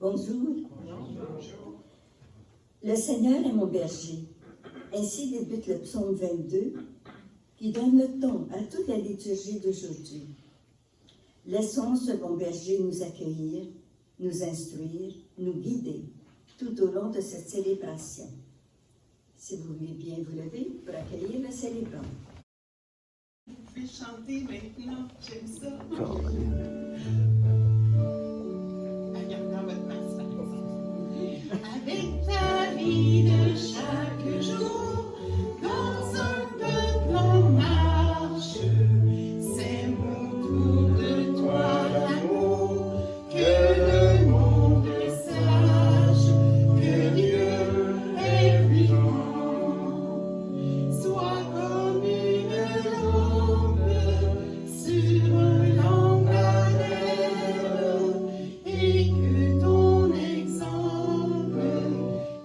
Bonjour. Le Seigneur est mon berger. Ainsi débute le psaume 22, qui donne le ton à toute la liturgie d'aujourd'hui. Laissons ce bon berger nous accueillir, nous instruire, nous guider tout au long de cette célébration. Si vous voulez bien vous lever pour accueillir le célébrant. Vous pouvez chanter maintenant, j'aime ça. Regardez votre masse, par exemple. Avec ta vie de chaque jour, dans un peuple en marche, c'est mon tour de toi l'amour, que le monde sache que Dieu est vivant. Sois comme une lampe sur un lampadaire, et que ton exemple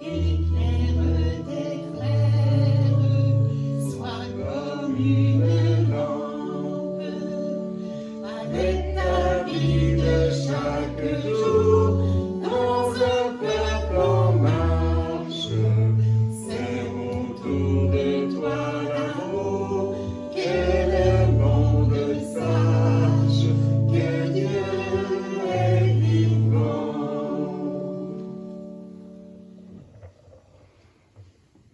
éclaire tes frères. Sois comme une lampe avec ta vie de chaque jour, dans un peuple en marche. C'est mon tour de toi l'amour, que le monde sache que Dieu est vivant.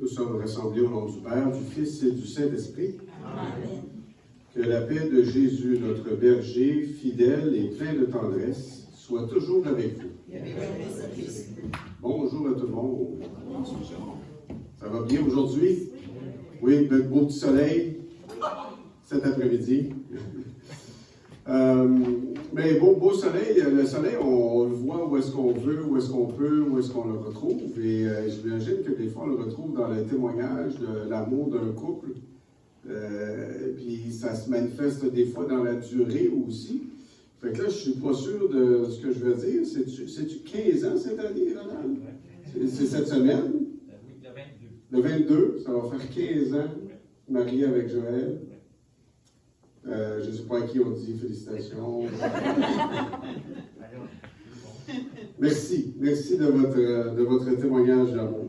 Nous sommes rassemblés au nom du Père, du Fils et du Saint-Esprit. Amen. Que la paix de Jésus, notre berger, fidèle et plein de tendresse, soit toujours avec vous. Bonjour à tout le monde. Ça va bien aujourd'hui? Oui, le beau petit soleil cet après-midi. Mais beau soleil, le soleil, on le voit où est-ce qu'on veut, où est-ce qu'on peut, où est-ce qu'on le retrouve. Et j'imagine que des fois, on le retrouve dans le témoignage de l'amour d'un couple. Puis ça se manifeste des fois dans la durée aussi. Fait que là, je suis pas sûr de ce que je veux dire. C'est-tu 15 ans cette année, Ronald? C'est cette semaine? Oui, Le 22, ça va faire 15 ans, marié avec Joël. Je ne sais pas à qui on dit félicitations. Merci de votre témoignage d'amour.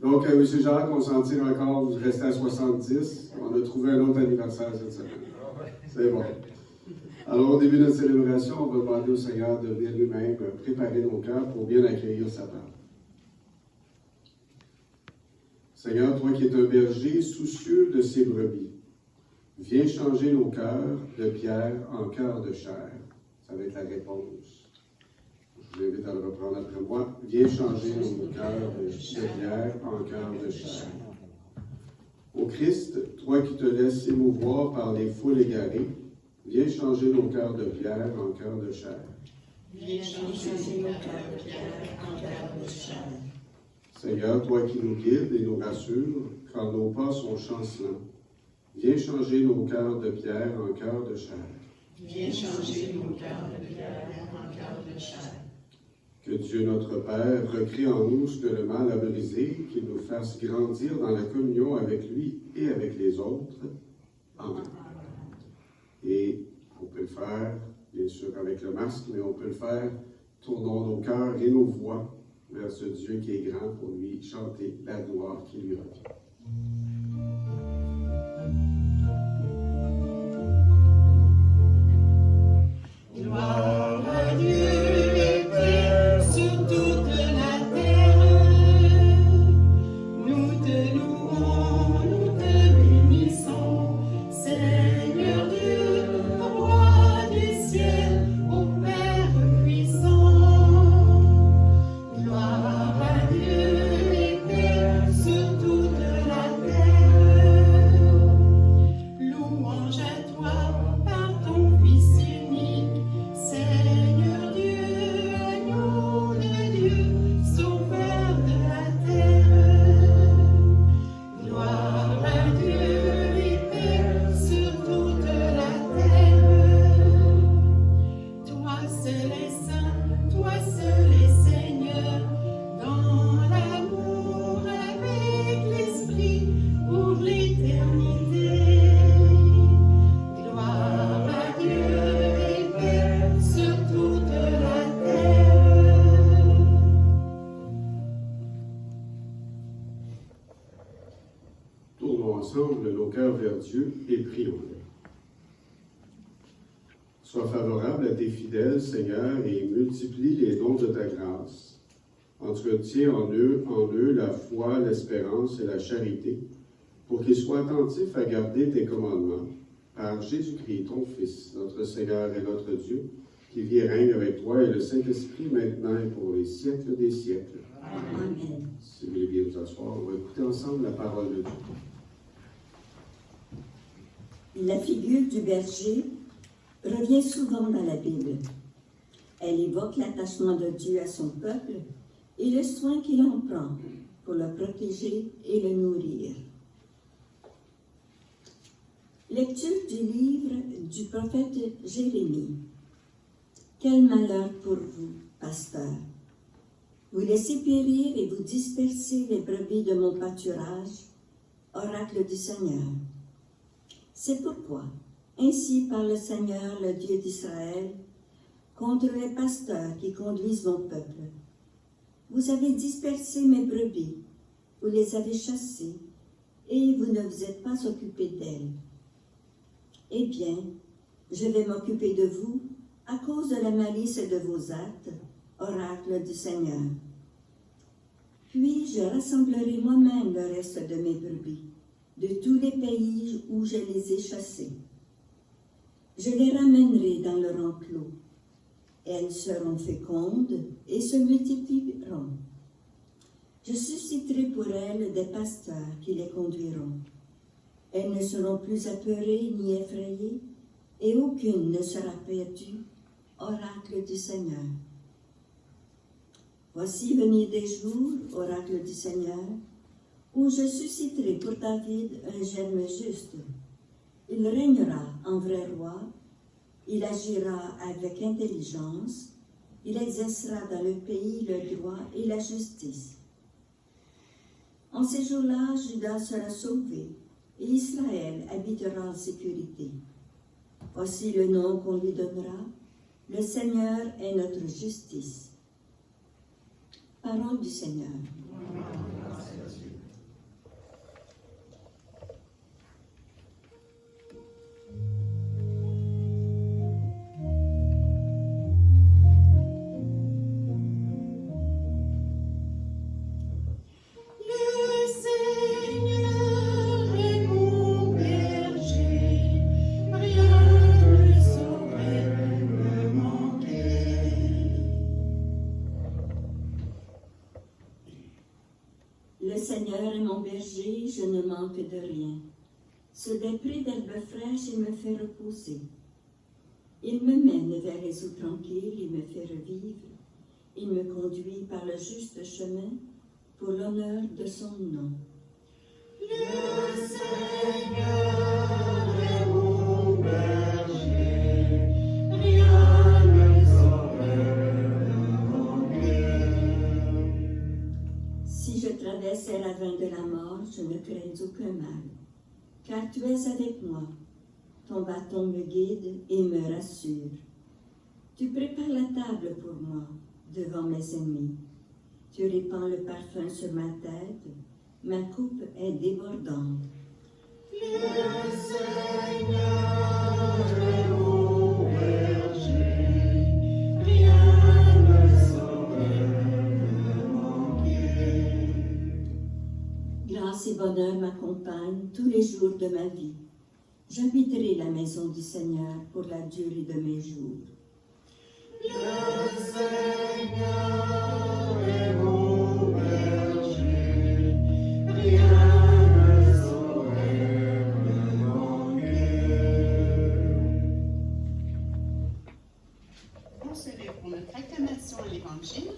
Donc, M. Jacques, on s'en tire encore, vous restez à 70. On a trouvé un autre anniversaire cette semaine. C'est bon. Alors, au début de notre célébration, on va demander au Seigneur de venir lui-même préparer nos cœurs pour bien accueillir sa parole. Seigneur, toi qui es un berger soucieux de ses brebis, viens changer nos cœurs de pierre en cœurs de chair. Ça va être la réponse. Je vous invite à le reprendre après moi. Viens changer nos cœurs de pierre en cœurs de chair. Ô Christ, toi qui te laisses émouvoir par les foules égarées, viens changer nos cœurs de pierre en cœurs de chair. Viens changer nos cœurs de pierre en cœurs de chair. Seigneur, toi qui nous guides et nous rassures quand nos pas sont chancelants, viens changer nos cœurs de pierre en cœurs de chair. Viens changer nos cœurs de pierre en cœurs de chair. Que Dieu notre Père recrée en nous ce que le mal a brisé, qu'il nous fasse grandir dans la communion avec lui et avec les autres. Amen. Et on peut le faire, bien sûr, avec le masque, mais on peut le faire, tournons nos cœurs et nos voix vers ce Dieu qui est grand pour lui chanter la gloire qui lui revient. Gloire à Dieu et paix sur toute la terre. Nous te louons, nous te bénissons, Seigneur Dieu, roi du ciel, ô Père puissant. Gloire à Dieu et paix sur toute la terre. notre Dieu et prions-le. Sois favorable à tes fidèles, Seigneur, et multiplie les dons de ta grâce. Entretiens en eux la foi, l'espérance et la charité, pour qu'ils soient attentifs à garder tes commandements. Par Jésus-Christ, ton Fils, notre Seigneur et notre Dieu, qui vit et règne avec toi et le Saint-Esprit maintenant et pour les siècles des siècles. Amen. Si vous voulez bien vous asseoir, on va écouter ensemble la parole de Dieu. La figure du berger revient souvent dans la Bible. Elle évoque l'attachement de Dieu à son peuple et le soin qu'il en prend pour le protéger et le nourrir. Lecture du livre du prophète Jérémie. Quel malheur pour vous, pasteurs! Vous laissez périr et vous dispersez les brebis de mon pâturage, oracle du Seigneur. C'est pourquoi, ainsi parle le Seigneur, le Dieu d'Israël, contre les pasteurs qui conduisent mon peuple. Vous avez dispersé mes brebis, vous les avez chassées, et vous ne vous êtes pas occupés d'elles. Eh bien, je vais m'occuper de vous à cause de la malice de vos actes, oracle du Seigneur. Puis je rassemblerai moi-même le reste de mes brebis, de tous les pays où je les ai chassées. Je les ramènerai dans leur enclos. Elles seront fécondes et se multiplieront. Je susciterai pour elles des pasteurs qui les conduiront. Elles ne seront plus apeurées ni effrayées, et aucune ne sera perdue, oracle du Seigneur. Voici venir des jours, oracle du Seigneur, où je susciterai pour David un germe juste. Il régnera en vrai roi, il agira avec intelligence, il exercera dans le pays le droit et la justice. En ces jours-là, Juda sera sauvé, et Israël habitera en sécurité. Voici le nom qu'on lui donnera, le Seigneur est notre justice. Parole du Seigneur. Le Seigneur est mon berger, je ne manque de rien. Sur des prés d'herbes fraîches, il me fait reposer. Il me mène vers les eaux tranquilles, il me fait revivre. Il me conduit par le juste chemin pour l'honneur de son nom. Le Seigneur est mon berger, rien ne saurait me manquer. Si je traverse les ravins de la mort, je ne crains aucun mal, car tu es avec moi. Ton bâton me guide et me rassure. Tu prépares la table pour moi, devant mes ennemis. Tu répands le parfum sur ma tête, ma coupe est débordante. Le Seigneur est mon berger, rien ne saurait me manquer. Grâce et bonheur m'accompagnent tous les jours de ma vie. J'habiterai la maison du Seigneur pour la durée de mes jours. Le Seigneur est mon berger, rien ne saurait me manquer. On se lève pour notre acclamation à l'Évangile.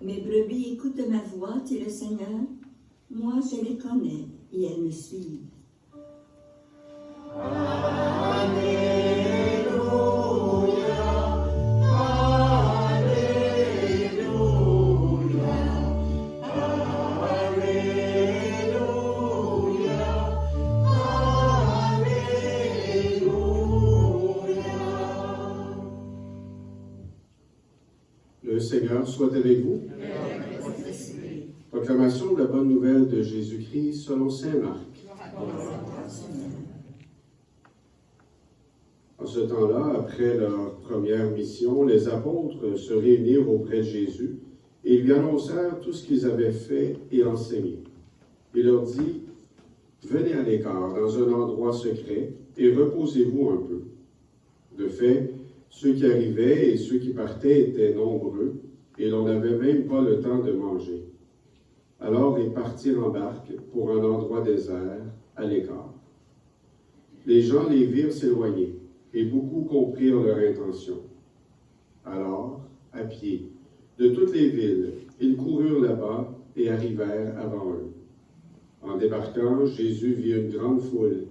Mes brebis écoutent ma voix, dit le Seigneur. Moi, je les connais et elles me suivent. Alléluia, Le Seigneur soit avec vous. Proclamation de la bonne nouvelle de Jésus-Christ selon saint Marc. En ce temps-là, après leur première mission, les apôtres se réunirent auprès de Jésus et lui annoncèrent tout ce qu'ils avaient fait et enseigné. Il leur dit, « Venez à l'écart dans un endroit secret et reposez-vous un peu. » De fait, ceux qui arrivaient et ceux qui partaient étaient nombreux et l'on n'avait même pas le temps de manger. Alors ils partirent en barque pour un endroit désert, à l'écart. Les gens les virent s'éloigner, et beaucoup comprirent leur intention. Alors, à pied, de toutes les villes, ils coururent là-bas et arrivèrent avant eux. En débarquant, Jésus vit une grande foule.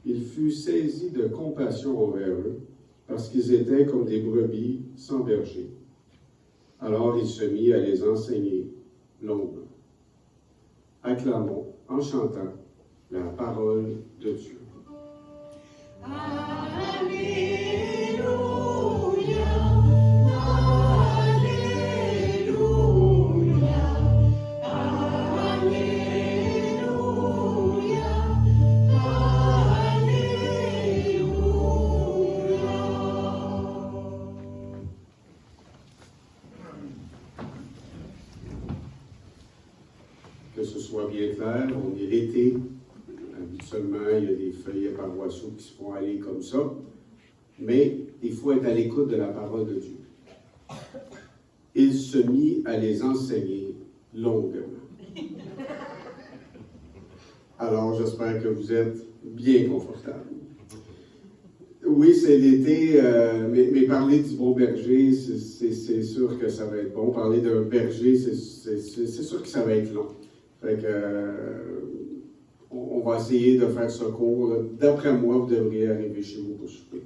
Il fut saisi de compassion envers eux, parce qu'ils étaient comme des brebis sans berger. Alors il se mit à les enseigner longuement. Acclamons en chantant la parole de Dieu. Que ce soit bien clair, on est l'été. Habituellement, il y a des feuillets paroissiaux qui se font aller comme ça. Mais il faut être à l'écoute de la parole de Dieu. Il se mit à les enseigner longuement. Alors, j'espère que vous êtes bien confortables. Oui, c'est l'été, mais parler du bon berger, c'est sûr que ça va être bon. Parler d'un berger, c'est sûr que ça va être long. Fait que, on va essayer de faire ce cours. D'après moi, vous devriez arriver chez vous pour souper.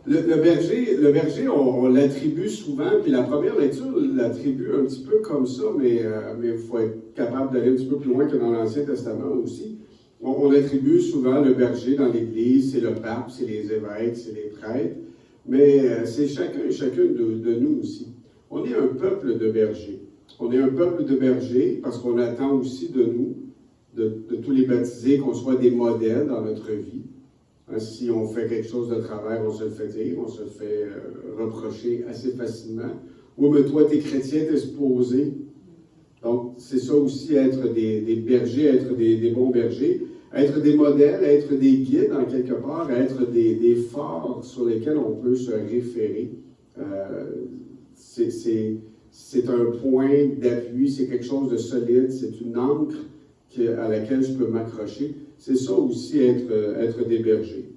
Le berger, on l'attribue souvent, puis la première lecture l'attribue un petit peu comme ça, mais il faut être capable d'aller un petit peu plus loin que dans l'Ancien Testament aussi. On attribue souvent le berger dans l'Église, c'est le pape, c'est les évêques, c'est les prêtres, mais c'est chacun et chacune de nous aussi. On est un peuple de bergers. On est un peuple de bergers parce qu'on attend aussi de nous, de tous les baptisés, qu'on soit des modèles dans notre vie. Si on fait quelque chose de travers, on se le fait dire, on se le fait reprocher assez facilement. Oui, mais toi, t'es chrétien, t'es supposé. Donc, c'est ça aussi, être des bergers, être des bons bergers, être des modèles, être des guides en quelque part, être des phares sur lesquels on peut se référer. C'est un point d'appui, c'est quelque chose de solide, c'est une ancre à laquelle je peux m'accrocher. C'est ça aussi, être des bergers.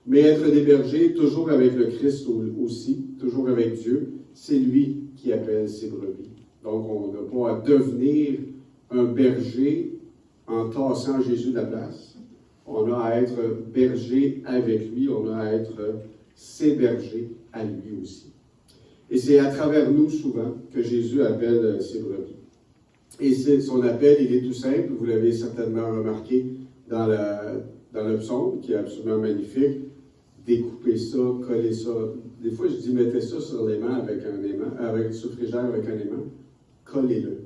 Mais être des bergers, toujours avec le Christ aussi, toujours avec Dieu, c'est lui qui appelle ses brebis. Donc, on n'a pas à devenir un berger en tassant Jésus de la place. On a à être berger avec lui, on a à être ses bergers à lui aussi. Et c'est à travers nous, souvent, que Jésus appelle ses brebis. Et son appel, il est tout simple, vous l'avez certainement remarqué dans le psaume, qui est absolument magnifique. Découpez ça, collez ça. Des fois, je dis, mettez ça sur l'aimant avec un aimant, sur le frigidaire avec un aimant. Collez-le.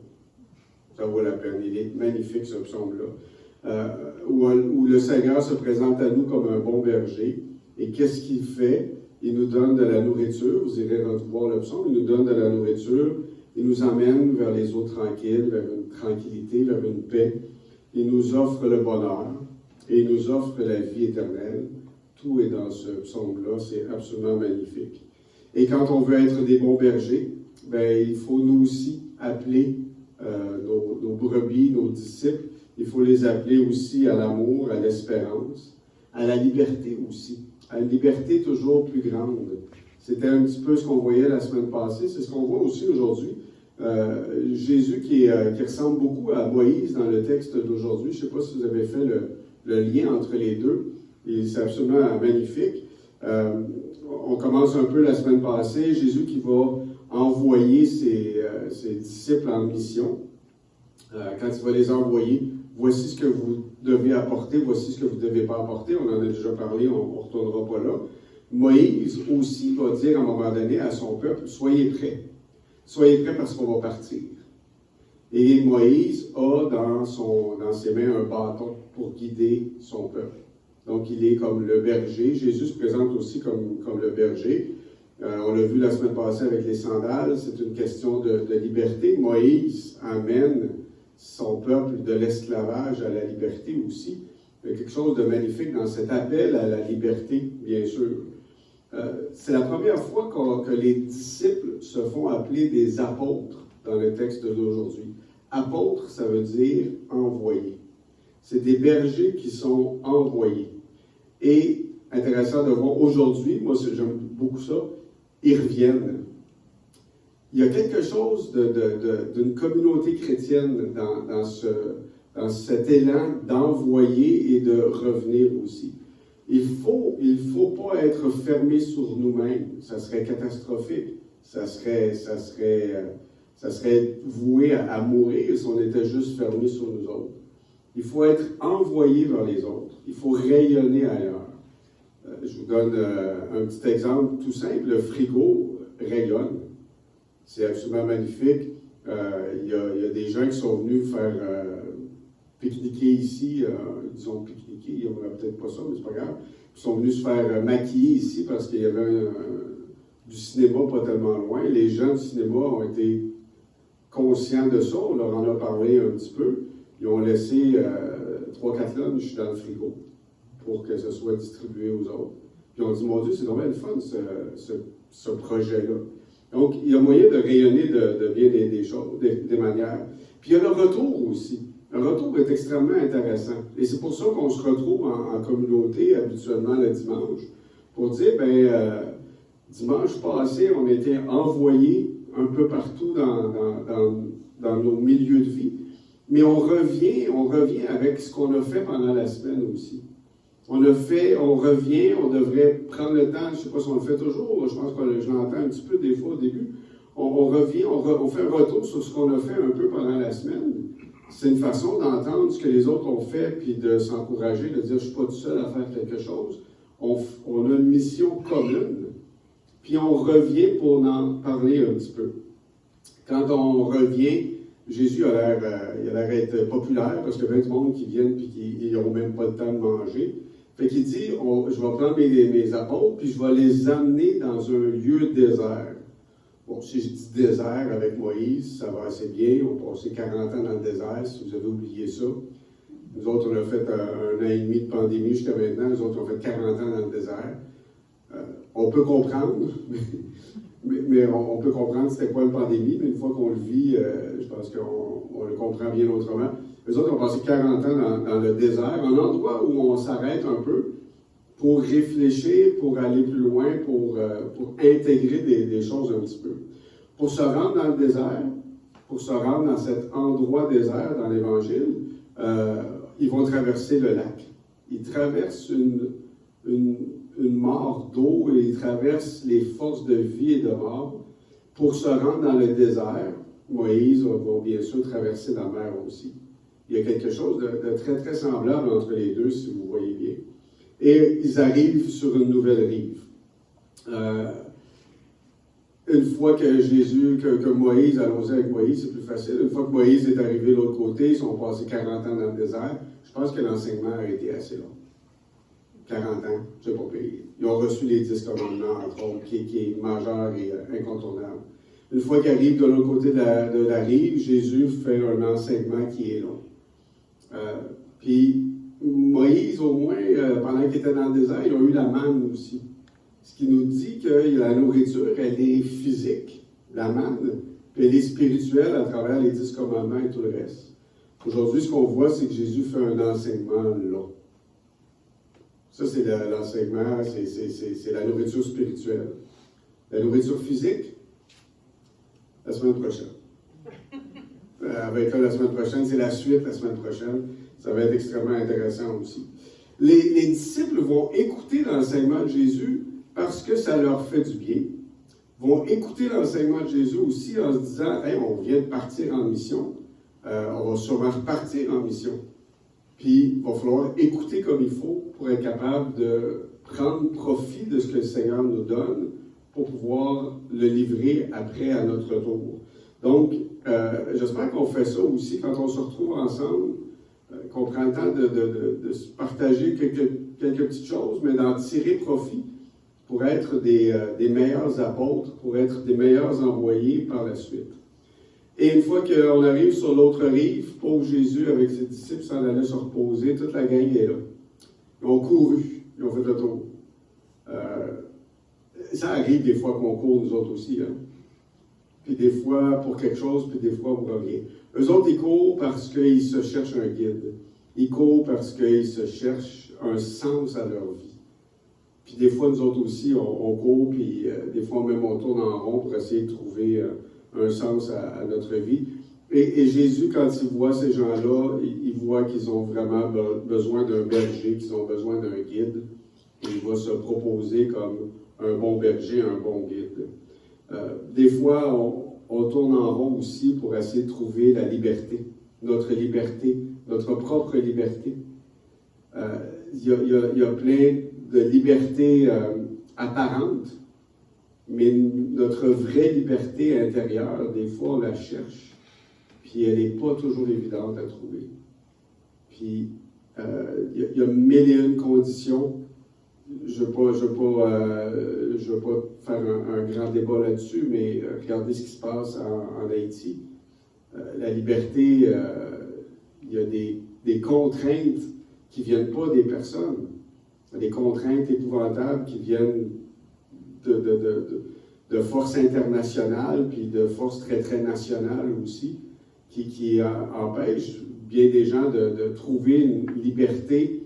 Ça vaut la peine. Il est magnifique, ce psaume-là. Où le Seigneur se présente à nous comme un bon berger. Et qu'est-ce qu'il fait? Il nous donne de la nourriture. Vous irez revoir le psaume. Il nous donne de la nourriture. Il nous emmène vers les eaux tranquilles, vers une tranquillité, vers une paix. Il nous offre le bonheur et il nous offre la vie éternelle. Tout est dans ce psaume-là. C'est absolument magnifique. Et quand on veut être des bons bergers, il faut nous aussi appeler nos brebis, nos disciples. Il faut les appeler aussi à l'amour, à l'espérance, à la liberté aussi. À une liberté toujours plus grande. C'était un petit peu ce qu'on voyait la semaine passée, c'est ce qu'on voit aussi aujourd'hui. Jésus qui ressemble beaucoup à Moïse dans le texte d'aujourd'hui. Je ne sais pas si vous avez fait le lien entre les deux. Et c'est absolument magnifique. On commence un peu la semaine passée. Jésus qui va envoyer ses disciples en mission. Quand il va les envoyer, voici ce que vous devez apporter, voici ce que vous ne devez pas apporter. On en a déjà parlé, on ne retournera pas là. Moïse aussi va dire à un moment donné à son peuple, soyez prêts. soyez prêts parce qu'on va partir. Et Moïse a dans ses mains un bâton pour guider son peuple. Donc, il est comme le berger. Jésus se présente aussi comme le berger. On l'a vu la semaine passée avec les sandales. C'est une question de liberté. Moïse amène son peuple de l'esclavage à la liberté aussi. Il y a quelque chose de magnifique dans cet appel à la liberté, bien sûr. C'est la première fois que les disciples se font appeler des apôtres dans le texte d'aujourd'hui. Apôtres, ça veut dire envoyés. C'est des bergers qui sont envoyés. Et, intéressant de voir aujourd'hui, moi j'aime beaucoup ça, ils reviennent. Il y a quelque chose d'une communauté chrétienne dans cet élan d'envoyer et de revenir aussi. Il faut pas être fermé sur nous-mêmes. Ça serait catastrophique. Ça serait voué à mourir si on était juste fermé sur nous autres. Il faut être envoyé vers les autres. Il faut rayonner ailleurs. Je vous donne un petit exemple tout simple. Le frigo rayonne. C'est absolument magnifique. Il y a des gens qui sont venus faire pique-niquer ici. Disons pique-niquer, il n'y aura peut-être pas ça, mais c'est pas grave. Ils sont venus se faire maquiller ici parce qu'il y avait du cinéma pas tellement loin. Les gens du cinéma ont été conscients de ça. On leur en a parlé un petit peu. Ils ont laissé 3-4 lunchs dans le frigo pour que ce soit distribué aux autres. Puis on dit, mon Dieu, c'est vraiment le fun, ce projet-là. Donc, il y a moyen de rayonner de bien des choses, des manières. Puis il y a le retour aussi. Le retour est extrêmement intéressant. Et c'est pour ça qu'on se retrouve en communauté habituellement le dimanche, pour dire, dimanche passé, on était envoyés un peu partout dans nos milieux de vie. Mais on revient avec ce qu'on a fait pendant la semaine aussi. On revient, on devrait prendre le temps, je ne sais pas si on le fait toujours, je pense que je l'entends un petit peu des fois au début. On revient, on fait un retour sur ce qu'on a fait un peu pendant la semaine. C'est une façon d'entendre ce que les autres ont fait, puis de s'encourager, de dire, je ne suis pas tout seul à faire quelque chose. On a une mission commune, puis on revient pour en parler un petit peu. Quand on revient, Jésus a l'air d'être populaire parce qu'il y a plein de monde qui viennent et qui n'ont même pas le temps de manger. Fait qu'il dit, je vais prendre mes apôtres puis je vais les amener dans un lieu désert. Bon, si je dis désert avec Moïse, ça va assez bien. On a passé 40 ans dans le désert, si vous avez oublié ça. Nous autres, on a fait 1 an et demi de pandémie jusqu'à maintenant. Nous autres, on a fait 40 ans dans le désert. On peut comprendre, mais on peut comprendre c'était quoi une pandémie, mais une fois qu'on le vit, je pense qu'on le comprend bien autrement. Les autres ont passé 40 ans dans le désert, un endroit où on s'arrête un peu pour réfléchir, pour aller plus loin, pour intégrer des choses un petit peu. Pour se rendre dans le désert, pour se rendre dans cet endroit désert dans l'Évangile, ils vont traverser le lac. Ils traversent une mare d'eau et ils traversent les forces de vie et de mort pour se rendre dans le désert. Moïse va bien sûr traverser la mer aussi. Il y a quelque chose de très, très semblable entre les deux, si vous voyez bien. Et ils arrivent sur une nouvelle rive. Une fois que Moïse, allons-y avec Moïse, c'est plus facile. Une fois que Moïse est arrivé de l'autre côté, ils sont passés 40 ans dans le désert. Je pense que l'enseignement a été assez long. 40 ans, c'est pas payé. Ils ont reçu les 10 commandements, entre autres, qui est majeur et incontournable. Une fois qu'ils arrivent de l'autre côté de la rive, Jésus fait un enseignement qui est long. Puis Moïse, au moins, pendant qu'il était dans le désert, il a eu la manne aussi. Ce qui nous dit que la nourriture, elle est physique, la manne, puis elle est spirituelle à travers les 10 commandements et tout le reste. Aujourd'hui, ce qu'on voit, c'est que Jésus fait un enseignement long. Ça, c'est l'enseignement, c'est la nourriture spirituelle. La nourriture physique, la semaine prochaine. Avec la semaine prochaine, c'est la suite la semaine prochaine. Ça va être extrêmement intéressant aussi. Les disciples vont écouter l'enseignement de Jésus parce que ça leur fait du bien. Vont écouter l'enseignement de Jésus aussi en se disant, hey, on vient de partir en mission. On va sûrement repartir en mission. Puis, il va falloir écouter comme il faut pour être capable de prendre profit de ce que le Seigneur nous donne pour pouvoir le livrer après à notre tour. Donc, j'espère qu'on fait ça aussi quand on se retrouve ensemble, qu'on prend le temps de se partager quelques petites choses, mais d'en tirer profit pour être des meilleurs apôtres, pour être des meilleurs envoyés par la suite. Et une fois qu'on arrive sur l'autre rive, pauvre Jésus avec ses disciples s'en allait se reposer, toute la gang est là. Ils ont couru, ils ont fait le tour. Ça arrive des fois qu'on court, nous autres aussi, hein. Puis des fois pour quelque chose, puis des fois pour rien. Eux autres, ils courent parce qu'ils se cherchent un guide. Ils courent parce qu'ils se cherchent un sens à leur vie. Puis des fois, nous autres aussi, on court, puis des fois même on tourne en rond pour essayer de trouver un sens à notre vie. Et Jésus, quand il voit ces gens-là, il voit qu'ils ont vraiment besoin d'un berger, qu'ils ont besoin d'un guide. Et il va se proposer comme un bon berger, un bon guide. Des fois, on tourne en rond aussi pour essayer de trouver la liberté, notre propre liberté. Il y a plein de libertés apparentes, mais notre vraie liberté intérieure, des fois, on la cherche, puis elle n'est pas toujours évidente à trouver. Puis, il y a mille et une conditions. Je ne veux pas faire un grand débat là-dessus, mais regardez ce qui se passe en Haïti. La liberté, il y a des contraintes qui ne viennent pas des personnes. Des contraintes épouvantables qui viennent de forces internationales, puis de forces très, très nationales aussi, qui empêchent bien des gens de trouver une liberté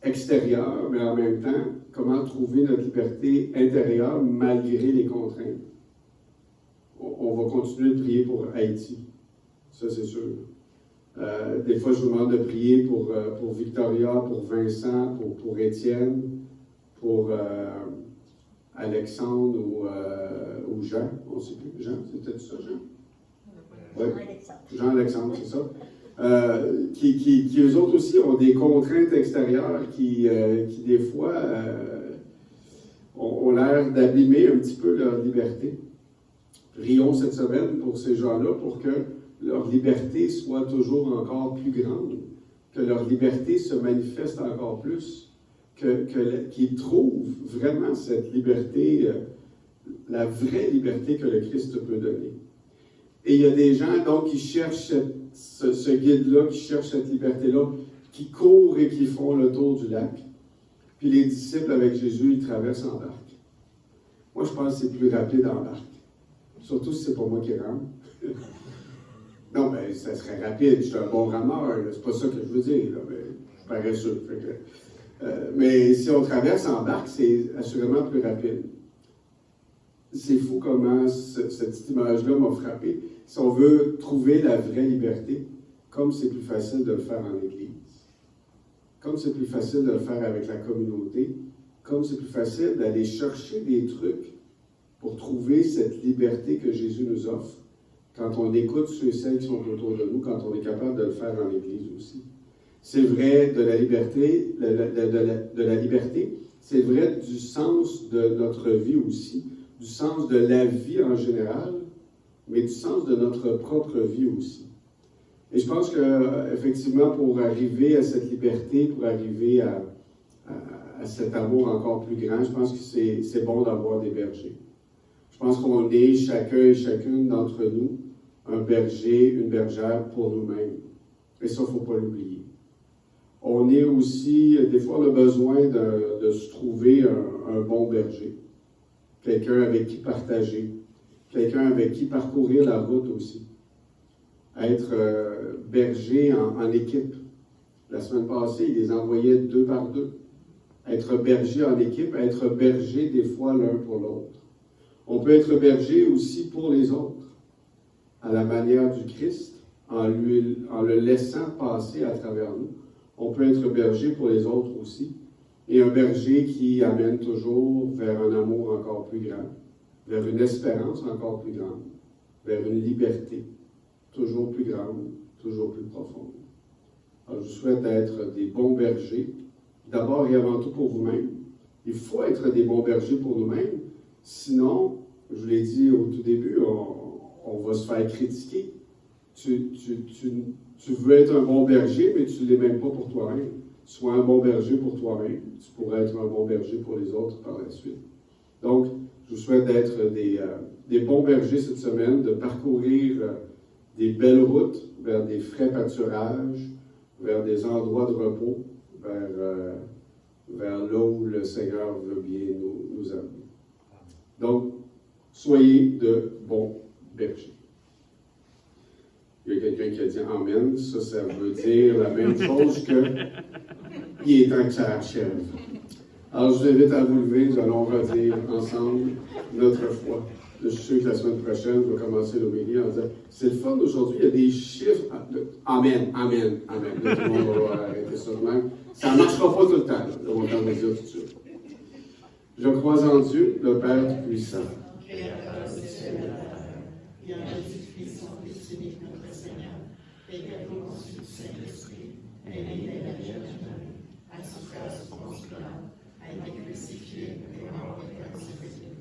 extérieure, mais en même temps, comment trouver notre liberté intérieure malgré les contraintes. On va continuer de prier pour Haïti, ça c'est sûr. Des fois, je vous demande de prier pour Victoria, pour Vincent, pour Étienne, pour Alexandre ou Jean. On ne sait plus. Jean, c'était ça, Jean? Oui. Jean-Alexandre, c'est ça. Qui eux autres aussi ont des contraintes extérieures qui des fois, ont l'air d'abîmer un petit peu leur liberté. Prions cette semaine pour ces gens-là pour que leur liberté soit toujours encore plus grande, que leur liberté se manifeste encore plus, qu'ils trouvent vraiment cette liberté, la vraie liberté que le Christ peut donner. Et il y a des gens donc qui cherchent ce guide-là, qui cherchent cette liberté-là, qui courent et qui font le tour du lac. Puis les disciples avec Jésus, ils traversent en barque. Moi, je pense que c'est plus rapide en barque. Surtout si c'est pas moi qui rame. Non, ben, ça serait rapide. Je suis un bon rameur, c'est pas ça que je veux dire, là, mais je suis paresseux. Mais si on traverse en barque, c'est assurément plus rapide. C'est fou comment cette image-là m'a frappé. Si on veut trouver la vraie liberté, comme c'est plus facile de le faire en Église, comme c'est plus facile de le faire avec la communauté, comme c'est plus facile d'aller chercher des trucs pour trouver cette liberté que Jésus nous offre, quand on écoute ceux et celles qui sont autour de nous, quand on est capable de le faire en Église aussi. C'est vrai de la liberté, de la liberté, c'est vrai du sens de notre vie aussi, du sens de la vie en général, mais du sens de notre propre vie aussi. Et je pense qu'effectivement, pour arriver à cette liberté, pour arriver à cet amour encore plus grand, je pense que c'est bon d'avoir des bergers. Je pense qu'on est chacun et chacune d'entre nous un berger, une bergère pour nous-mêmes. Et ça, il ne faut pas l'oublier. On est aussi, des fois, on a besoin de se trouver un bon berger. Quelqu'un avec qui partager. Quelqu'un avec qui parcourir la route aussi. Être berger en équipe. La semaine passée, il les envoyait 2 par 2. Être berger en équipe, être berger des fois l'un pour l'autre. On peut être berger aussi pour les autres, à la manière du Christ, en le laissant passer à travers nous. On peut être berger pour les autres aussi, et un berger qui amène toujours vers un amour encore plus grand, vers une espérance encore plus grande, vers une liberté toujours plus grande, toujours plus profonde. Alors, je vous souhaite être des bons bergers, d'abord et avant tout pour vous-même. Il faut être des bons bergers pour nous-mêmes. Sinon, je vous l'ai dit au tout début, on va se faire critiquer. Tu veux être un bon berger, mais tu ne l'es même pas pour toi-même. Sois un bon berger pour toi-même. Tu pourrais être un bon berger pour les autres par la suite. Donc, je vous souhaite d'être des bons bergers cette semaine, de parcourir des belles routes vers des frais pâturages, vers des endroits de repos, vers là où le Seigneur veut bien nous amener. Donc, soyez de bons bergers. Il y a quelqu'un qui a dit Amen. Ça veut dire la même chose que il est temps que ça achève. Alors, je vous invite à vous lever. Nous allons redire ensemble notre foi. Je suis sûr que la semaine prochaine, on va commencer l'homélie en disant c'est le fun aujourd'hui, il y a des chiffres. Amen, amen, amen. Là, tout le monde va arrêter ça de même. Ça ne marchera pas tout le temps. Là, on va le dire tout de suite. Je crois en Dieu, le Père Tout-Puissant. Créateur du ciel et de la terre, qui a réduit son Fils unique, notre Seigneur, et conçu du Saint-Esprit, est né de la Vierge Marie, a souffert sous Ponce Pilate, a été crucifié, et mort et ressuscité,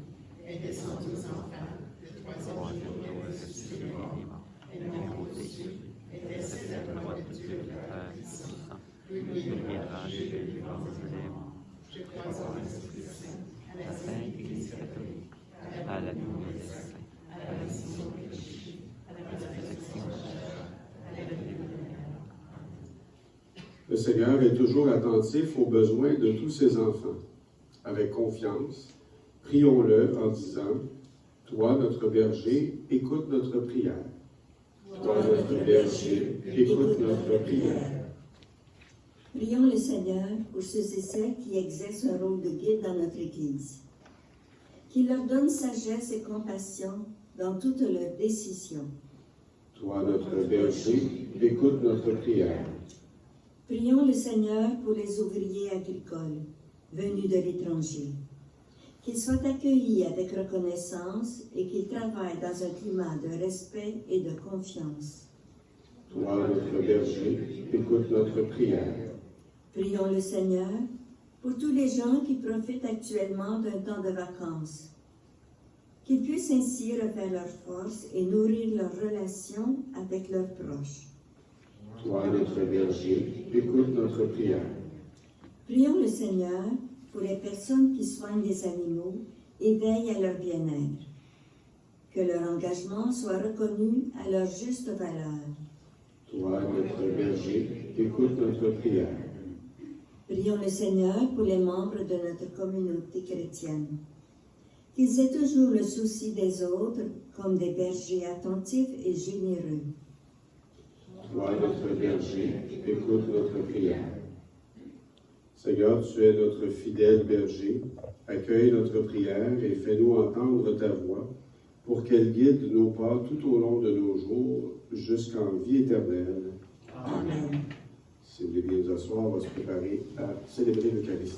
est descendu aux enfers, le troisième jour est ressuscité des morts, est monté aux cieux, est assis à la droite de Dieu, le Père puissant, lui viendra juger les vivants et les morts. Je crois en l'Esprit Saint, à la Sainte Église catholique, à la communion des saints, à la rémission des péchés, à la résurrection de chair, à la vie éternelle. Le Seigneur est toujours attentif aux besoins de tous ses enfants. Avec confiance, prions-le en disant « Toi, notre berger, écoute notre prière. Toi, notre berger, écoute notre prière. » Prions le Seigneur pour ceux et celles qui exercent un rôle de guide dans notre Église. Qu'il leur donne sagesse et compassion dans toutes leurs décisions. Toi, notre berger, écoute notre prière. Prions le Seigneur pour les ouvriers agricoles venus de l'étranger. Qu'ils soient accueillis avec reconnaissance et qu'ils travaillent dans un climat de respect et de confiance. Toi, notre berger, écoute notre prière. Prions le Seigneur pour tous les gens qui profitent actuellement d'un temps de vacances. Qu'ils puissent ainsi refaire leurs forces et nourrir leurs relations avec leurs proches. Toi, notre berger, écoute notre prière. Prions le Seigneur pour les personnes qui soignent les animaux et veillent à leur bien-être. Que leur engagement soit reconnu à leur juste valeur. Toi, notre berger, écoute notre prière. Prions le Seigneur pour les membres de notre communauté chrétienne. Qu'ils aient toujours le souci des autres comme des bergers attentifs et généreux. Toi, notre berger, écoute notre prière. Seigneur, tu es notre fidèle berger. Accueille notre prière et fais-nous entendre ta voix pour qu'elle guide nos pas tout au long de nos jours jusqu'en vie éternelle. Amen. Si vous voulez bien nous asseoir, on va se préparer à célébrer l'Eucharistie.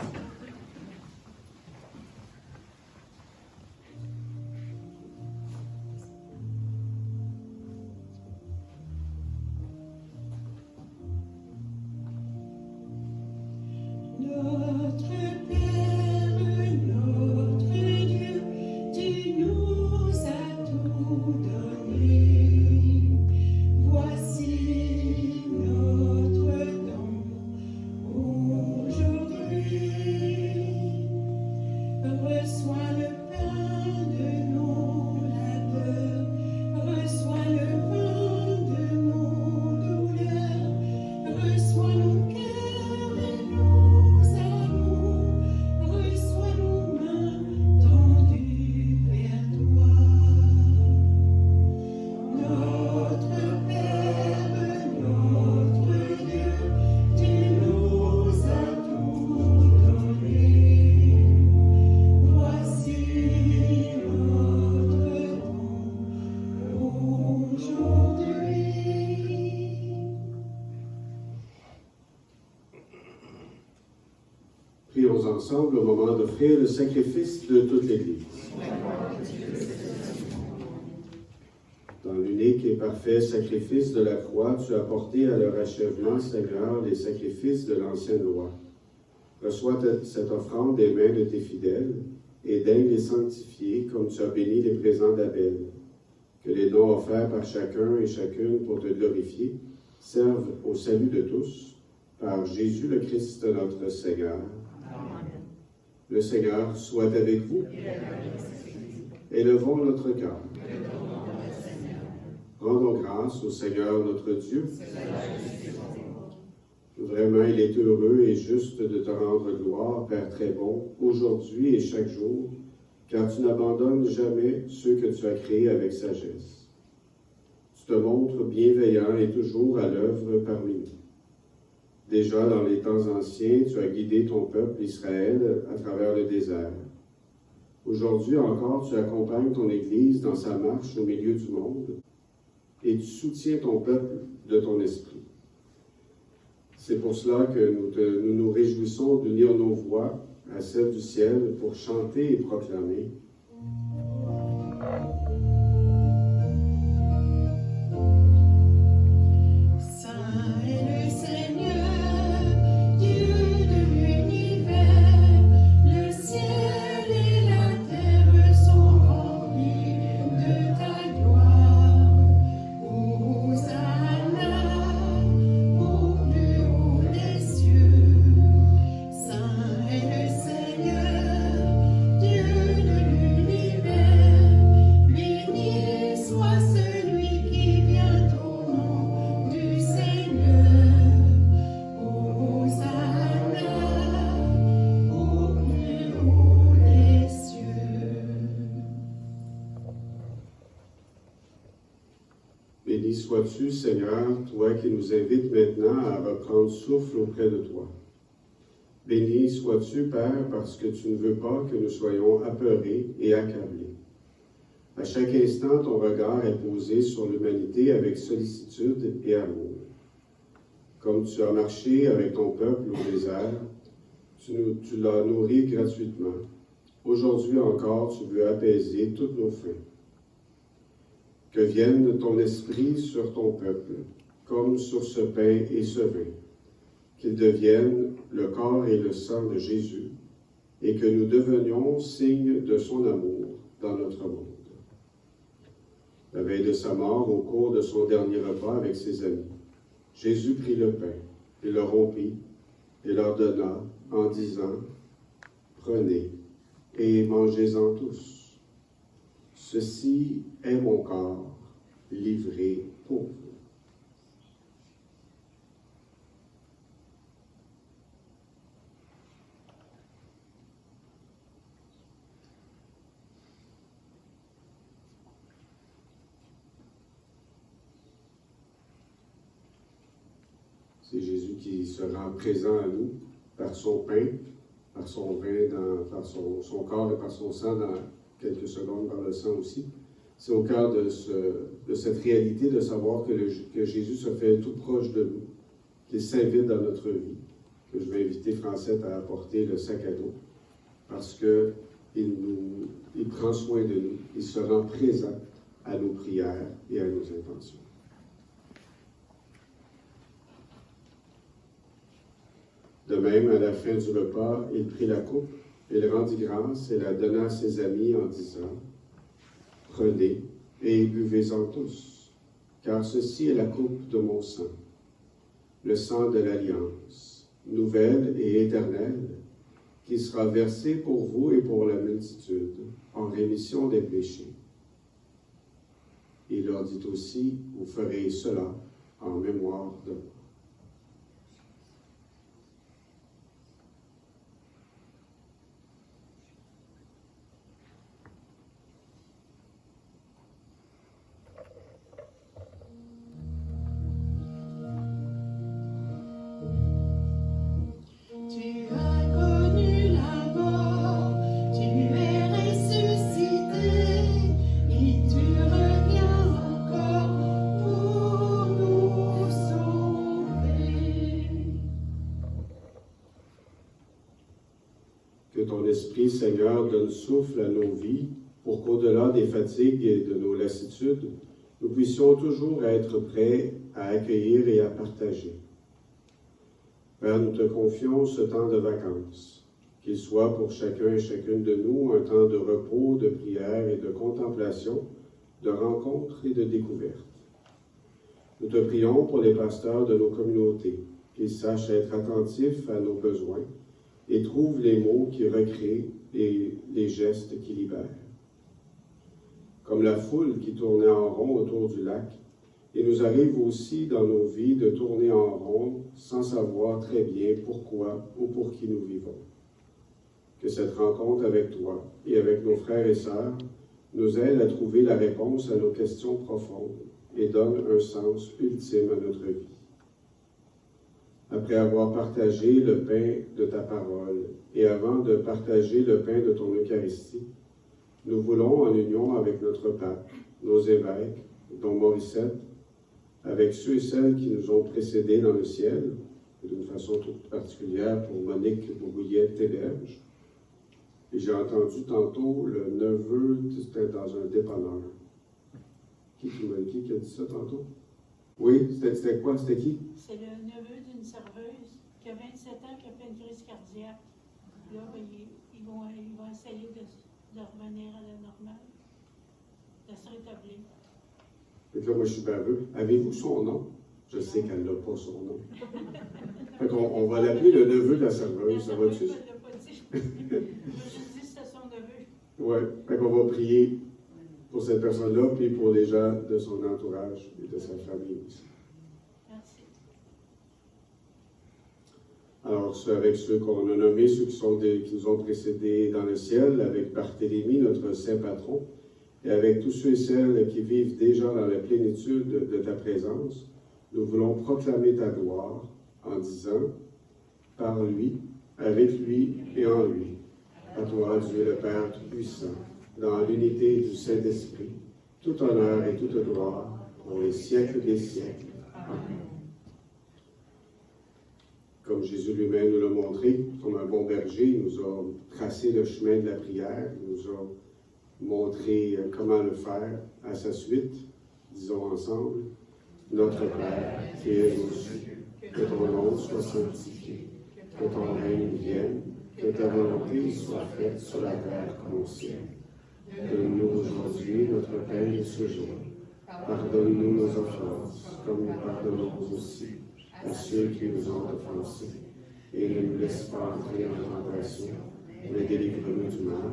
Notre Père, notre Dieu, tu nous as tout donné. Voici notre don aujourd'hui. Reçois le pain de nos labeurs, reçois le pain de nos douleurs, reçois nos cœurs et nos amours, reçois nos mains tendues vers toi. Notre Père, notre Dieu, tu nous as tout donné. Voici notre don aujourd'hui. Prions ensemble au moment d'offrir le sacrifice de toute l'Église. Dans l'unique et parfait sacrifice de la croix, tu as porté à leur achèvement, Seigneur, les sacrifices de l'ancienne loi. Reçois cette offrande des mains de tes fidèles et daigne les sanctifier comme tu as béni les présents d'Abel. Que les dons offerts par chacun et chacune pour te glorifier servent au salut de tous, par Jésus le Christ notre Seigneur. Amen. Le Seigneur soit avec vous. Élevons notre cœur. Rendons grâce au Seigneur notre Dieu. Vraiment, il est heureux et juste de te rendre gloire, Père très bon, aujourd'hui et chaque jour, car tu n'abandonnes jamais ceux que tu as créés avec sagesse. Tu te montres bienveillant et toujours à l'œuvre parmi nous. Déjà dans les temps anciens, tu as guidé ton peuple Israël à travers le désert. Aujourd'hui encore, tu accompagnes ton Église dans sa marche au milieu du monde et tu soutiens ton peuple de ton esprit. C'est pour cela que nous nous réjouissons d'unir nos voix à celle du ciel pour chanter et proclamer. Saint est le Seigneur, Dieu de l'univers, le ciel et la terre sont remplis de ta gloire. Hosanna au plus haut des cieux. Saint est le Seigneur, Dieu de l'univers, béni soit celui qui vient au nom du Seigneur. Hosanna au plus haut des cieux. Béni sois-tu, Seigneur, toi qui nous invites maintenant à reprendre souffle auprès de toi. Béni sois-tu, Père, parce que tu ne veux pas que nous soyons apeurés et accablés. À chaque instant, ton regard est posé sur l'humanité avec sollicitude et amour. Comme tu as marché avec ton peuple au désert, tu l'as nourri gratuitement. Aujourd'hui encore, tu veux apaiser toutes nos faim. Que vienne ton esprit sur ton peuple, comme sur ce pain et ce vin, qu'il devienne le corps et le sang de Jésus, et que nous devenions signe de son amour dans notre monde. La veille de sa mort, au cours de son dernier repas avec ses amis, Jésus prit le pain, et le rompit, et leur donna en disant, « Prenez et mangez-en tous. Ceci est mon corps livré pour vous. » C'est Jésus qui se rend présent à nous par son pain, par son vin, par son corps et par son sang dans quelques secondes, par le sang aussi. C'est au cœur de cette réalité de savoir que Jésus se fait tout proche de nous, qu'il s'invite dans notre vie, que je vais inviter Francette à apporter le sac à dos, parce qu'il prend soin de nous, il se rend présent à nos prières et à nos intentions. De même, à la fin du repas, il prit la coupe, il rendit grâce et la donna à ses amis en disant, « Prenez et buvez-en tous, car ceci est la coupe de mon sang, le sang de l'Alliance, nouvelle et éternelle, qui sera versé pour vous et pour la multitude, en rémission des péchés. » Il leur dit aussi, « Vous ferez cela en mémoire de moi. » Tu as connu la mort, tu es ressuscité, et tu reviens encore pour nous sauver. Que ton Esprit, Seigneur, donne souffle à nos vies, pour qu'au-delà des fatigues et de nos lassitudes, nous puissions toujours être prêts à accueillir et à partager. Père, nous te confions ce temps de vacances. qu'il soit pour chacun et chacune de nous un temps de repos, de prière et de contemplation, de rencontre et de découverte. Nous te prions pour les pasteurs de nos communautés, qu'ils sachent être attentifs à nos besoins et trouvent les mots qui recréent et les gestes qui libèrent. Comme la foule qui tournait en rond autour du lac, il nous arrive aussi dans nos vies de tourner en rond sans savoir très bien pourquoi ou pour qui nous vivons. Que cette rencontre avec toi et avec nos frères et sœurs nous aide à trouver la réponse à nos questions profondes et donne un sens ultime à notre vie. Après avoir partagé le pain de ta parole et avant de partager le pain de ton Eucharistie, nous voulons, en union avec notre pape, nos évêques, dont Morissette, avec ceux et celles qui nous ont précédés dans le ciel, et d'une façon toute particulière pour Monique Bourgouillet-Téberge. Et j'ai entendu tantôt le neveu, c'était dans un dépanneur. Qui a dit ça tantôt? Oui, c'était quoi? C'était qui? C'est le neveu d'une serveuse qui a 27 ans, qui a fait une crise cardiaque. Là, ben, ils vont essayer de revenir à la normale, de se rétablir. Et là, moi, je suis baveux. Avez-vous son nom? Je sais qu'elle n'a pas son nom. Fait qu'on on va l'appeler le neveu de la serveuse. Ça va-tu? Elle ne l'a pas dit. Je dis que c'était son neveu. Oui. Fait qu'on va prier pour cette personne-là, puis pour les gens de son entourage et de sa famille aussi. Merci. Alors, avec ceux qu'on a nommés, ceux qui nous ont précédés dans le ciel, avec Barthélemy, notre saint patron, et avec tous ceux et celles qui vivent déjà dans la plénitude de ta présence, nous voulons proclamer ta gloire en disant, par lui, avec lui et en lui, à toi, Dieu le Père Tout-Puissant, dans l'unité du Saint-Esprit, tout honneur et toute gloire pour les siècles des siècles. Amen. Comme Jésus lui-même nous l'a montré, comme un bon berger, il nous a tracé le chemin de la prière, il nous a montré comment le faire à sa suite. Disons ensemble, notre Père qui es aux cieux, que ton nom soit sanctifié, que ton règne vienne, que ta volonté soit faite sur la terre comme au ciel. Donne-nous aujourd'hui notre pain de ce jour. Pardonne-nous nos offenses, comme nous pardonnons aussi à ceux qui nous ont offensés. Et ne nous laisse pas entrer en tentation, mais délivre-nous du mal.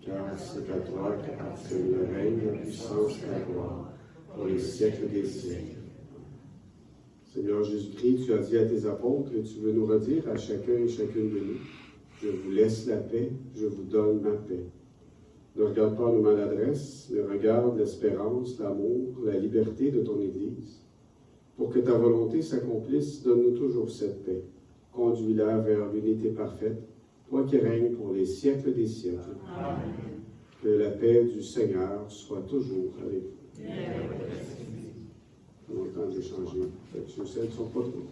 Car c'est à toi qu'appartient le règne, la puissance et la gloire, pour les siècles des siècles. Seigneur Jésus-Christ, tu as dit à tes apôtres, et tu veux nous redire à chacun et chacune de nous, je vous laisse la paix, je vous donne ma paix. Ne regarde pas nos maladresses, mais regarde l'espérance, l'amour, la liberté de ton Église. Pour que ta volonté s'accomplisse, donne-nous toujours cette paix. Conduis-la vers l'unité parfaite, toi qui règnes pour les siècles des siècles. Amen. Que la paix du Seigneur soit toujours avec vous. On a le temps d'échanger. Ceux et celles qui ne sont pas trop.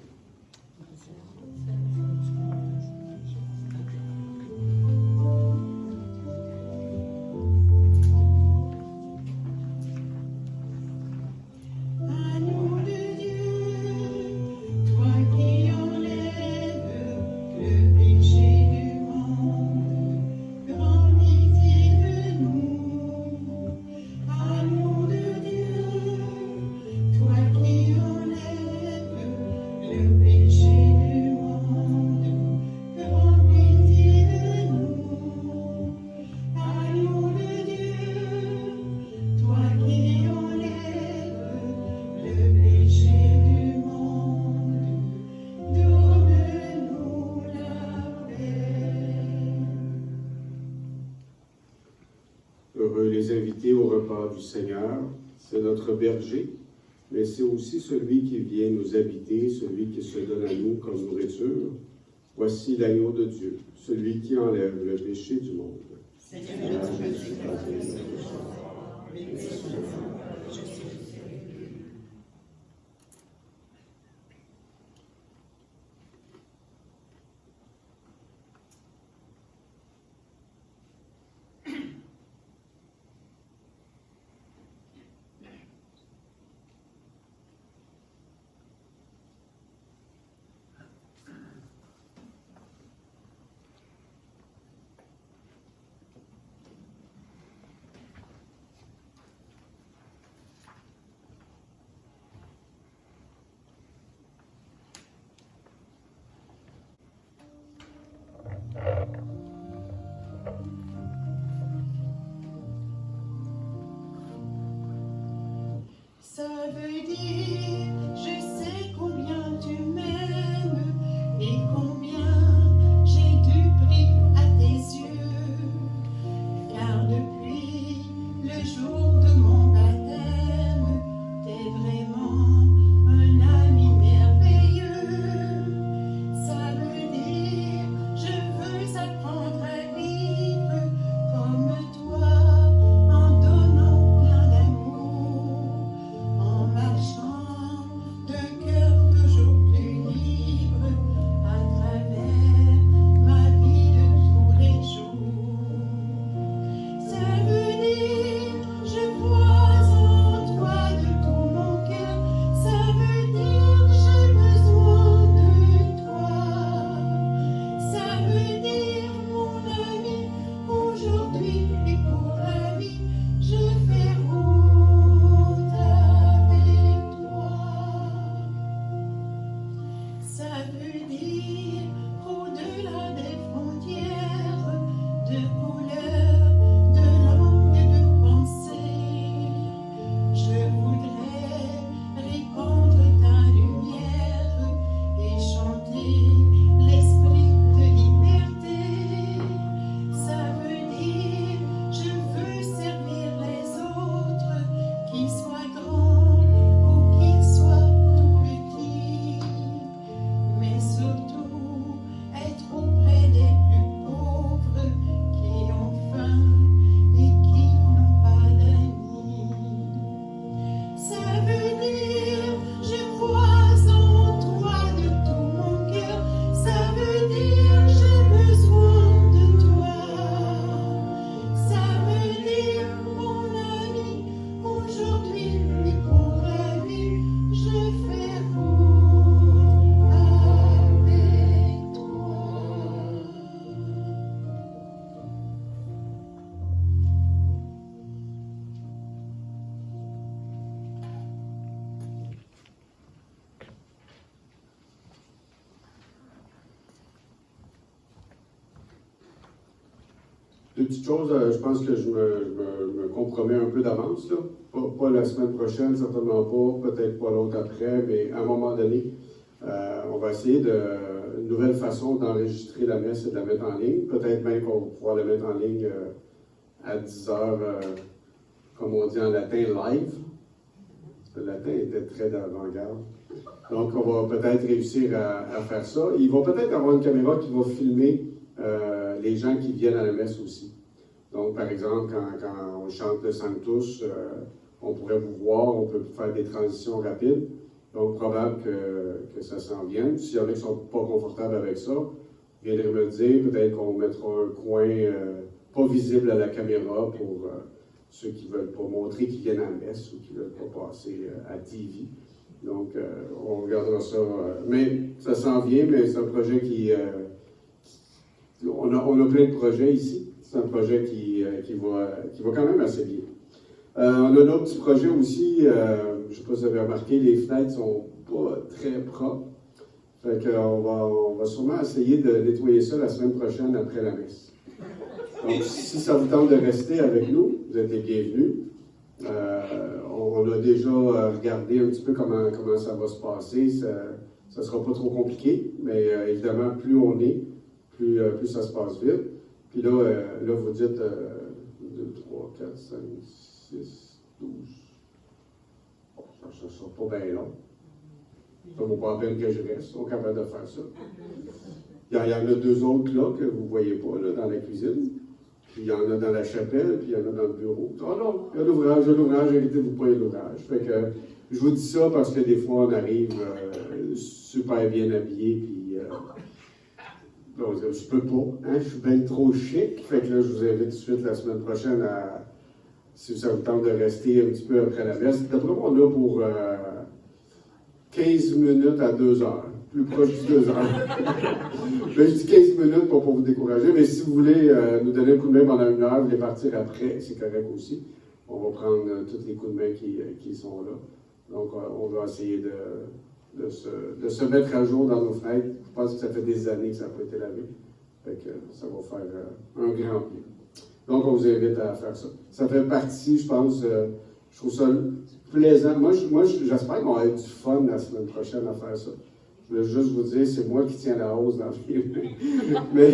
Les invités au repas du Seigneur, c'est notre berger, mais c'est aussi celui qui vient nous habiter, celui qui se donne à nous comme nourriture. Voici l'agneau de Dieu, celui qui enlève le péché du monde. Seigneur, je suis Ça veut dire, je sais combien tu m'aimes et combien j'ai du prix à tes yeux. Car depuis le jour de mon baptême, t'es vraiment un ami merveilleux. Ça veut dire, je veux apprendre à vivre comme toi, en donnant plein d'amour, en marchant d'un cœur toujours plus libre à travers ma vie de tous les jours. Ça veut dire, je crois en toi de tout mon cœur. Ça veut dire, j'ai besoin de toi. Ça veut dire, mon ami, aujourd'hui et pour la vie, je fais route avec toi. Ça veut dire, au-delà des frontières, de couleurs, de langues et de pensées, je voudrais répandre ta lumière et chanter l'esprit de liberté. Ça veut dire, je veux servir les autres, qu'ils soient grands ou qu'ils soient tout petits, mais surtout être auprès des plus pauvres qui ont faim et qui n'ont pas d'amis. Ça veut dire, je crois en toi de tout mon cœur. Ça veut dire, j'ai besoin de toi. Ça veut dire, mon ami, aujourd'hui et pour la vie, je fais route avec toi. Deux petites choses, je pense que je me compromets un peu d'avance, là. Pas la semaine prochaine, certainement pas, peut-être pas l'autre après, mais à un moment donné, on va essayer une nouvelle façon d'enregistrer la messe et de la mettre en ligne. Peut-être même qu'on va pouvoir la mettre en ligne à 10 heures, comme on dit en latin, live. Le latin était très d'avant-garde. Donc, on va peut-être réussir à faire ça. Il va peut-être avoir une caméra qui va filmer les gens qui viennent à la messe aussi. Donc, par exemple, quand on chante le Sanctus, on pourrait vous voir, on peut faire des transitions rapides. Donc, probable que ça s'en vienne. S'il y en a qui ne sont pas confortables avec ça, viendrez me le dire. Peut-être qu'on mettra un coin pas visible à la caméra pour ceux qui ne veulent pas montrer qu'ils viennent à la messe ou qui ne veulent pas passer à TV. Donc, on regardera ça. Mais ça s'en vient, mais c'est un projet qui... on a plein de projets ici. C'est un projet qui va quand même assez bien. On a un autre petit projet aussi. Je ne sais pas si vous avez remarqué, les fenêtres ne sont pas très propres. Fait qu'on va sûrement essayer de nettoyer ça la semaine prochaine après la messe. Donc, si ça vous tente de rester avec nous, vous êtes les bienvenus. On a déjà regardé un petit peu comment ça va se passer. Ça ne sera pas trop compliqué, mais évidemment, plus on est, plus ça se passe vite. Puis là, vous dites 2, 3, 4, 5, 6, 12. Bon, ça ne sera pas bien long. Ça ne vaut pas la peine que je reste. On est capable de faire ça. Il y en a 2 autres là que vous ne voyez pas là, dans la cuisine. Puis il y en a dans la chapelle, puis il y en a dans le bureau. Oh non, il y a l'ouvrage, évitez-vous pas l'ouvrage. Fait que je vous dis ça parce que des fois on arrive super bien habillé, puis je peux pas, hein, je suis bien trop chic. Fait que là, je vous invite tout de suite la semaine prochaine à, si ça vous tente de rester un petit peu après la messe. D'après moi, on a pour 15 minutes à 2 heures. Plus proche de 2 heures. Je dis 15 minutes pour ne pas vous décourager, mais si vous voulez nous donner un coup de main pendant 1 heure, vous voulez partir après, c'est correct aussi. On va prendre tous les coups de main qui sont là. Donc, on va essayer de se mettre à jour dans nos fenêtres. Je pense que ça fait des années que ça n'a pas été lavé. Fait que ça va faire un grand bien. Donc, on vous invite à faire ça. Ça fait partie, je pense, je trouve ça plaisant. Moi, j'espère qu'on va être du fun la semaine prochaine à faire ça. Je veux juste vous dire, c'est moi qui tiens la hausse dans les mains. Mais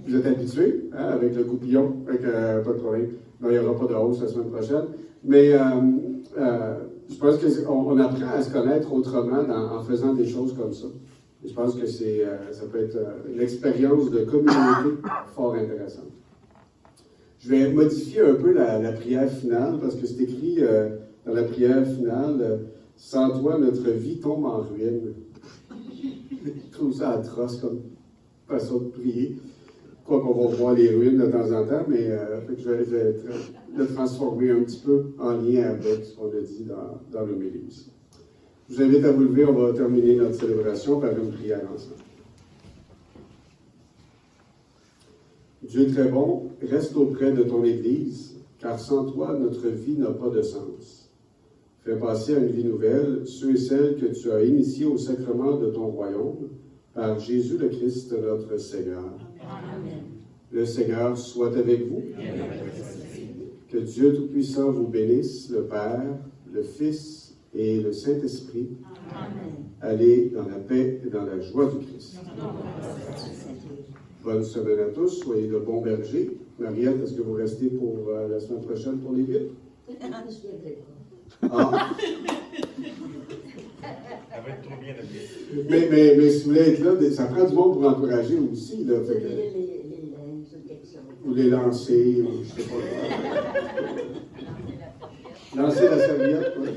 vous êtes habitués, hein, avec le goupillon, pas de problème. Non, il n'y aura pas de hausse la semaine prochaine. Mais je pense qu'on apprend à se connaître autrement en faisant des choses comme ça. Et je pense que ça peut être une expérience de communauté fort intéressante. Je vais modifier un peu la prière finale parce que c'est écrit dans la prière finale « Sans toi, notre vie tombe en ruine ». Je trouve ça atroce comme façon de prier. Quoi qu'on va voir les ruines de temps en temps, mais je vais le transformer un petit peu en lien avec ce qu'on a dit dans l'homélie aussi. Je vous invite à vous lever, on va terminer notre célébration par une prière ensemble. Dieu est très bon, reste auprès de ton Église, car sans toi, notre vie n'a pas de sens. Fais passer à une vie nouvelle ceux et celles que tu as initiés au sacrement de ton royaume, par Jésus le Christ, notre Seigneur. Amen. Le Seigneur soit avec vous. Que Dieu Tout-Puissant vous bénisse, le Père, le Fils et le Saint-Esprit. Amen. Allez dans la paix et dans la joie du Christ. Bonne semaine à tous, soyez de bons bergers. Mariette, est-ce que vous restez pour la semaine prochaine pour les vitres? Ah. Ça va être trop bien habillé. Mais si vous voulez être là, ça prend du monde pour encourager aussi. Là, fait que, ou les lancer, ou je ne sais pas quoi. Lancer la serviette, oui.